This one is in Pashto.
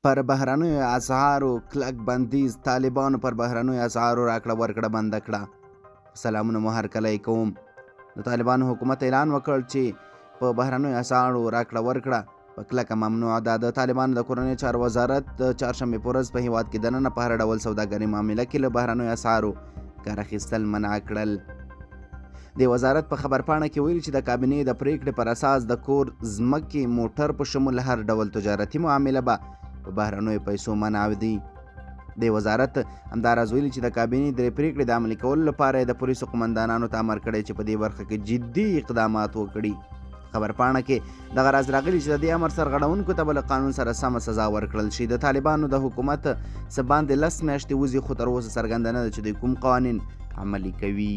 پر بهرنیو اسعارو کلک بندیز. طالبانو پر بهرنیو اسعارو راکړه ورکړه بنده کړه. سلامونه مو هرکلی کوم. د طالبانو حکومت اعلان وکړ چې په بهرنیو اسعارو راکړه ورکړه په کلکه ممنوع ده. د طالبانو د کورنیو چارو وزارت د چهارشنبې په ورځ په هیواد کې دننه په هر ډول سوداګري معامله کې له بهرنیو اسعارو کار اخیستل منع کړل. د وزارت په خبرپاڼه کې ویل چې د کابینې د پریکړې پر اساس د کور، ځمکې، موټر په شمول هر ډول تجارتي معامله به په بهرنیو پیسو منع دي. د وزارت همداراز ویلي چې د کابینې د پریکړې د عملي کولو لپاره د پولیسو قومندانانو ته امر کړی چې په دې برخه کې جدي اقدامات وکړي. خبرپاڼه کې دغه راز راغلي چې د دې امر سرغړونکو ته به له قانون سره سمه سزا ورکړل شي. د طالبانو د حکومت څه باندې 10 میاشتې وځي خو تر اوسه څرګنده نه ده چې دوی کوم قوانین عملي کوي.